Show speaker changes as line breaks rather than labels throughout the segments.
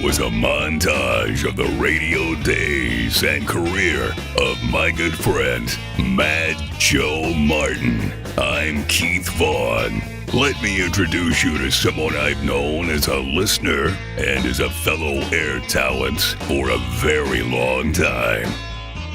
was a montage of the radio days and career of my good friend, Mad Joe Martin. I'm Keith Vaughn. Let me introduce you to someone I've known as a listener and as a fellow air talent for a very long time.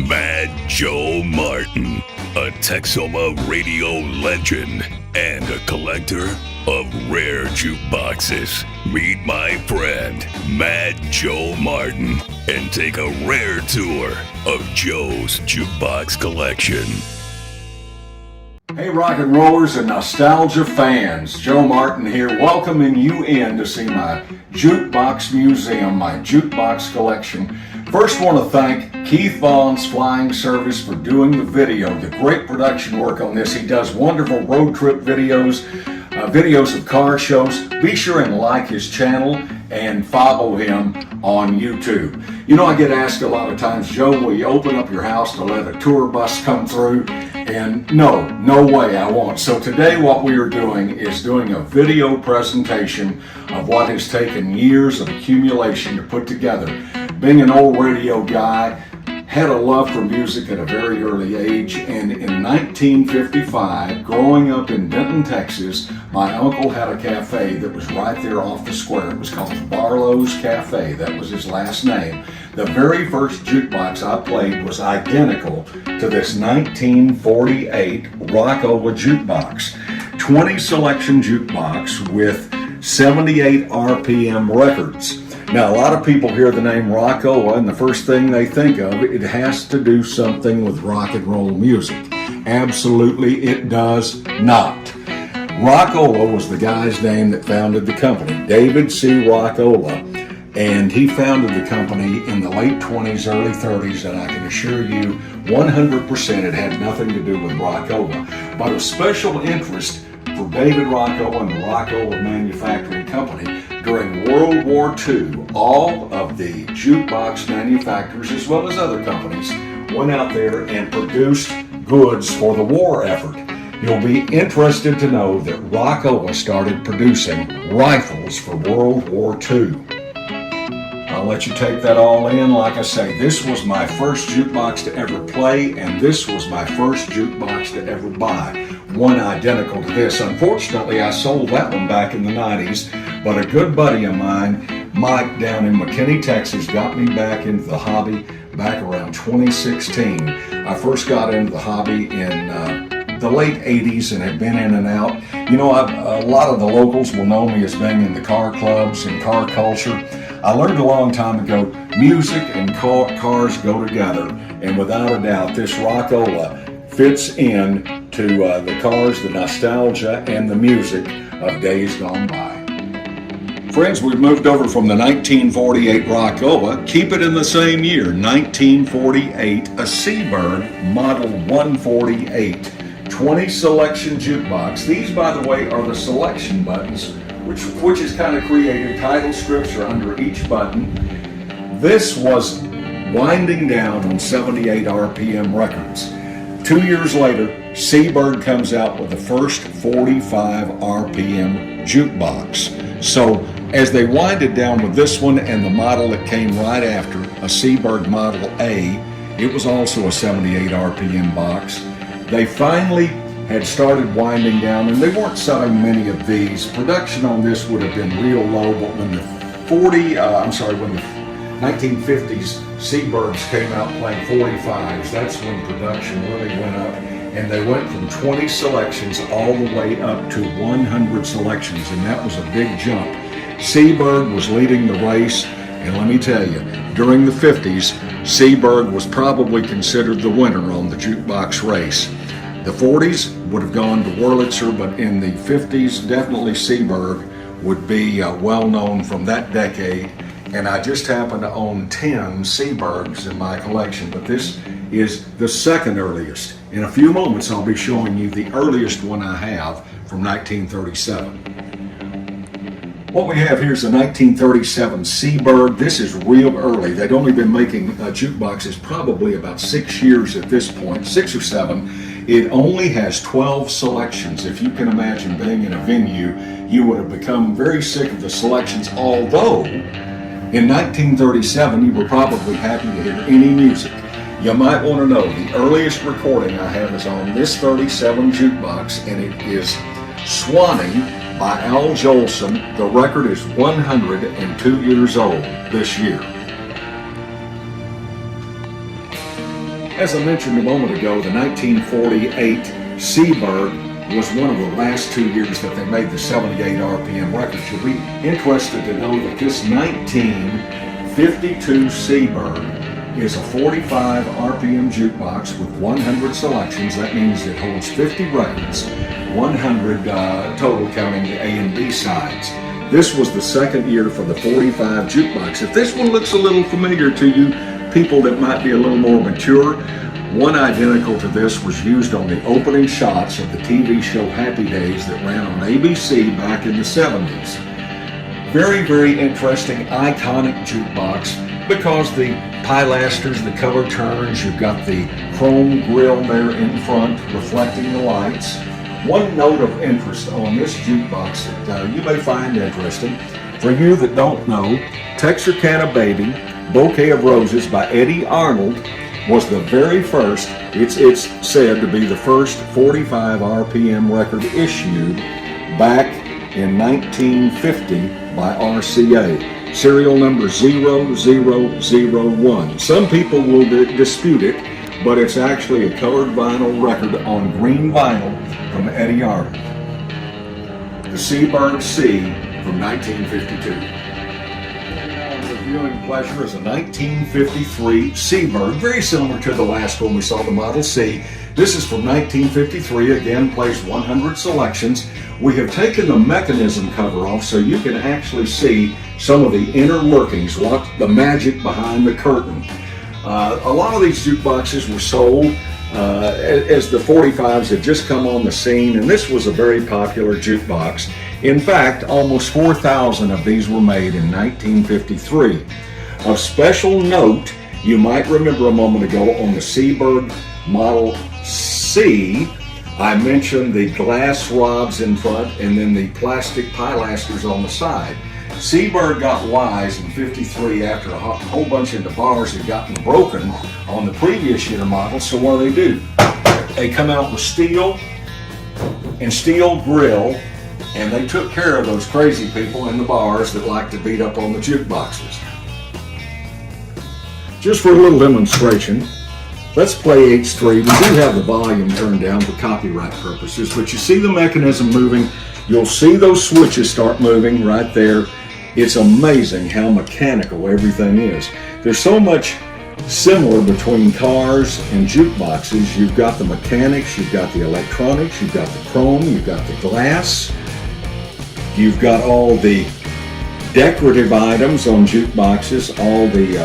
Mad Joe Martin, a Texoma Radio Legend and a collector of rare jukeboxes. Meet my friend, Mad Joe Martin, and take a rare tour of Joe's Jukebox Collection.
Hey rock and rollers and nostalgia fans, Joe Martin here, welcoming you in to see my Jukebox Museum, my Jukebox Collection. First want to thank Keith Vaughn's Flying Service for doing the video, the great production work on this. He does wonderful road trip videos, videos of car shows. Be sure and like his channel and follow him on YouTube. You know, I get asked a lot of times, Joe, will you open up your house to let a tour bus come through? And no way I won't. So today what we are doing is doing a video presentation of what has taken years of accumulation to put together. Being an old radio guy, had a love for music at a very early age, and in 1955, growing up in Denton, Texas, my uncle had a cafe that was right there off the square. It was called Barlow's Cafe. That was his last name. The very first jukebox I played was identical to this 1948 Rockola jukebox. 20 selection jukebox with 78 RPM records. Now, a lot of people hear the name Rockola, and the first thing they think of, it has to do something with rock and roll music. Absolutely, it does not. Rockola was the guy's name that founded the company, David C. Rockola, and he founded the company in the late 20s, early 30s, and I can assure you 100% it had nothing to do with Rockola. But of special interest for David Rockola and the Rockola Manufacturing Company, during World War II, all of the jukebox manufacturers, as well as other companies, went out there and produced goods for the war effort. You'll be interested to know that Rockola started producing rifles for World War II. I'll let you take that all in. Like I say, this was my first jukebox to ever play, and this was my first jukebox to ever buy. One identical to this. Unfortunately, I sold that one back in the 90s, but a good buddy of mine, Mike, down in McKinney, Texas, got me back into the hobby back around 2016. I first got into the hobby in the late 80s and have been in and out. You know, a lot of the locals will know me as being in the car clubs and car culture. I learned a long time ago, music and cars go together, and without a doubt, this Rockola fits in to the cars, the nostalgia, and the music of days gone by. Friends, we've moved over from the 1948 Rockola. Keep it in the same year, 1948, a Seabird Model 148, 20 selection jukebox. These, by the way, are the selection buttons, which has kind of created title strips are under each button. This was winding down on 78 RPM records. 2 years later, Seabird comes out with the first 45 RPM jukebox. So as they winded down with this one and the model that came right after, a Seabird Model A, it was also a 78 RPM box. They finally had started winding down, and they weren't selling many of these. Production on this would have been real low, but when the 1950s Seabirds came out playing 45s, that's when production really went up, and they went from 20 selections all the way up to 100 selections, and that was a big jump. Seabird was leading the race, and let me tell you, during the 50s, Seabird was probably considered the winner on the jukebox race. The 40s would have gone to Wurlitzer, but in the 50s, definitely Seabird would be well known from that decade. And I just happen to own 10 Seabirds in my collection, but this is the second earliest. In a few moments, I'll be showing you the earliest one I have from 1937. What we have here is a 1937 Seabird. This is real early. They'd only been making jukeboxes probably about 6 years at this point, 6 or 7. It only has 12 selections. If you can imagine being in a venue, you would have become very sick of the selections, although In 1937, you were probably happy to hear any music. You might want to know the earliest recording I have is on this 37 jukebox, and it is Swanee by Al Jolson. The record is 102 years old this year. As I mentioned a moment ago, the 1948 Seabird was one of the last 2 years that they made the 78 RPM record. You'll be interested to know that this 1952 Seabird is a 45 RPM jukebox with 100 selections. That means it holds 50 records, 100 total counting the A and B sides. This was the second year for the 45 jukebox. If this one looks a little familiar to you, people that might be a little more mature, one identical to this was used on the opening shots of the TV show Happy Days that ran on ABC back in the 70s. Very, very interesting, iconic jukebox because the pilasters, the cover turns, you've got the chrome grille there in front reflecting the lights. One note of interest on this jukebox that you may find interesting, for you that don't know, Texarkana Baby, Bouquet of Roses by Eddie Arnold was the very first, it's said to be the first 45 RPM record issued back in 1950 by RCA. Serial number 0001. Some people will dispute it, but it's actually a colored vinyl record on green vinyl from Eddie Arnold. The Seabird C from 1952. Viewing pleasure is a 1953 Seabird, very similar to the last one we saw, the Model C. This is from 1953, again plays 100 selections. We have taken the mechanism cover off so you can actually see some of the inner workings, what the magic behind the curtain. A lot of these jukeboxes were sold as the 45s had just come on the scene, and this was a very popular jukebox. In fact, almost 4,000 of these were made in 1953. Of special note, you might remember a moment ago on the Seabird Model C, I mentioned the glass rods in front and then the plastic pilasters on the side. Seabird got wise in 53 after a whole bunch of the bars had gotten broken on the previous year model, so what do? They come out with steel and steel grill, and they took care of those crazy people in the bars that like to beat up on the jukeboxes. Just for a little demonstration, let's play H3. We do have the volume turned down for copyright purposes, but you see the mechanism moving. You'll see those switches start moving right there. It's amazing how mechanical everything is. There's so much similar between cars and jukeboxes. You've got the mechanics, you've got the electronics, you've got the chrome, you've got the glass, you've got all the decorative items on jukeboxes, all the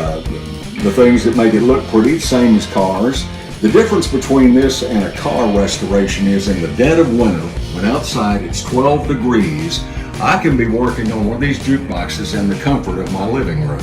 things that make it look pretty, same as cars. The difference between this and a car restoration is in the dead of winter, when outside it's 12 degrees, I can be working on one of these jukeboxes in the comfort of my living room.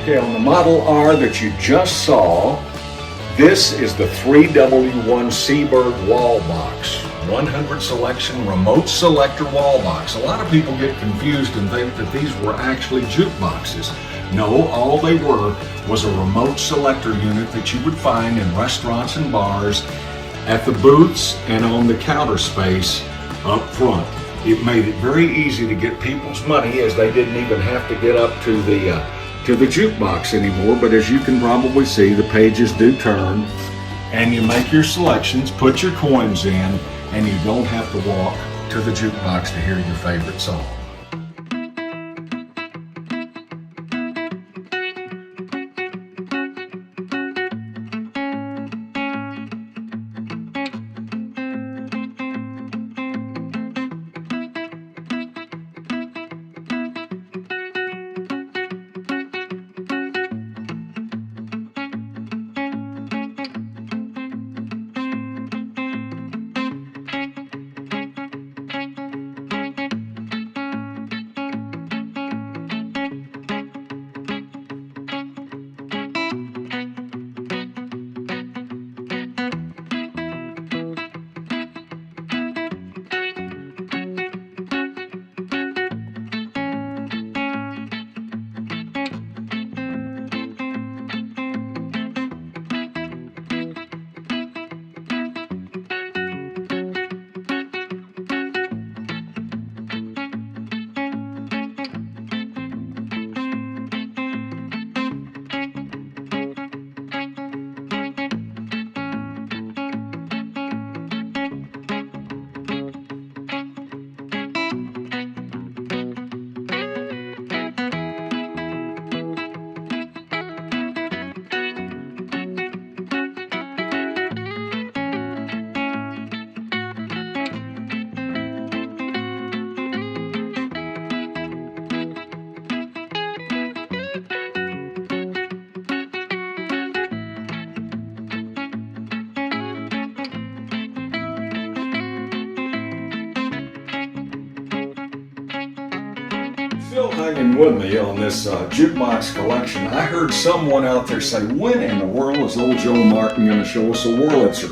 Okay, on the Model R that you just saw, This is the 3W1 Seaberg wall box. 100 selection remote selector wall box. A lot of people get confused and think that these were actually jukeboxes. No, all they were was a remote selector unit that you would find in restaurants and bars, at the booths, and on the counter space up front. It made it very easy to get people's money, as they didn't even have to get up to the jukebox anymore. But as you can probably see, the pages do turn, and you make your selections, put your coins in, and you don't have to walk to the jukebox to hear your favorite song. Still hanging with me on this jukebox collection. I heard someone out there say, when in the world is old Joe Martin going to show us a Wurlitzer?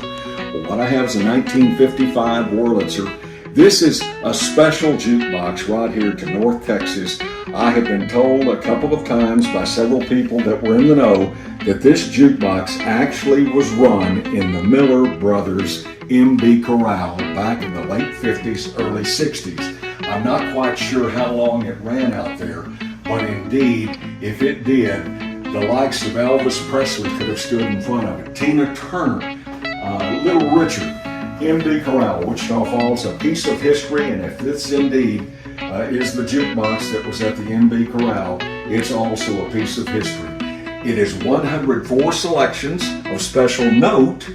Well, what I have is a 1955 Wurlitzer. This is a special jukebox right here to North Texas. I have been told a couple of times by several people that were in the know that this jukebox actually was run in the Miller Brothers MB Corral back in the late 50s, early 60s. I'm not quite sure how long it ran out there, but indeed, if it did, the likes of Elvis Presley could have stood in front of it. Tina Turner, Little Richard, MB Corral, Wichita Falls, a piece of history, and if this indeed is the jukebox that was at the MB Corral, it's also a piece of history. It is 104 selections. Of special note,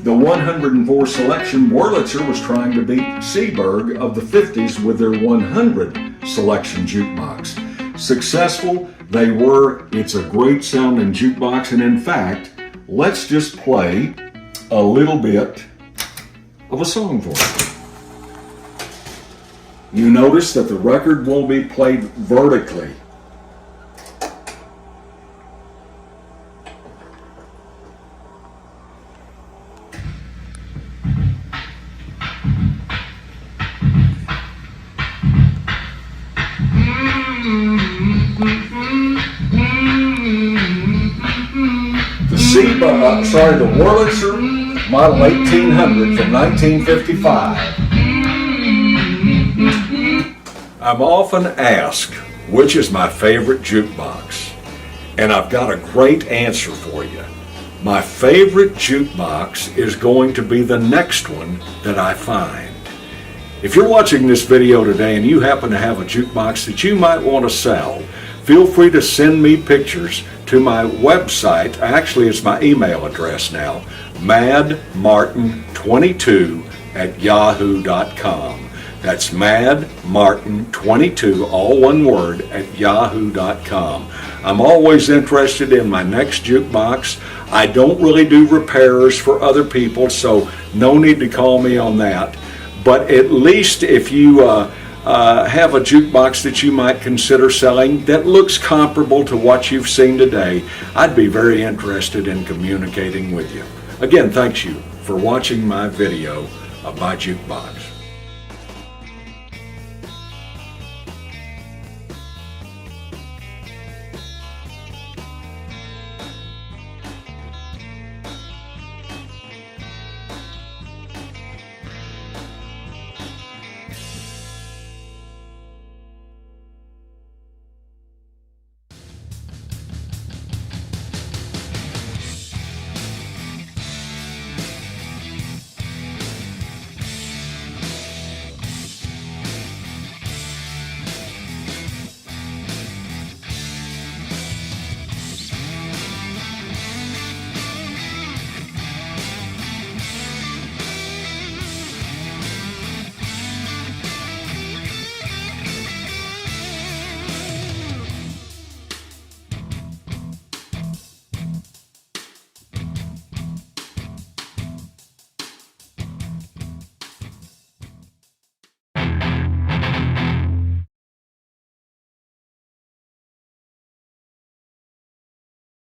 the 104 selection Wurlitzer was trying to beat Seaberg of the 50s with their 100 selection jukebox. Successful they were. It's a great sounding jukebox, and in fact, let's just play a little bit of a song for you. You notice that the record will be played vertically. The Wurlitzer model 1800 from 1955. I'm often asked which is my favorite jukebox, and I've got a great answer for you. My favorite jukebox is going to be the next one that I find. If you're watching this video today and you happen to have a jukebox that you might want to sell, feel free to send me pictures to my website. Actually, it's my email address now, madmartin22@yahoo.com. That's madmartin22, all one word, @yahoo.com. I'm always interested in my next jukebox. I don't really do repairs for other people, so no need to call me on that. But at least if you have a jukebox that you might consider selling that looks comparable to what you've seen today, I'd be very interested in communicating with you. Again, thanks you for watching my video of my jukebox.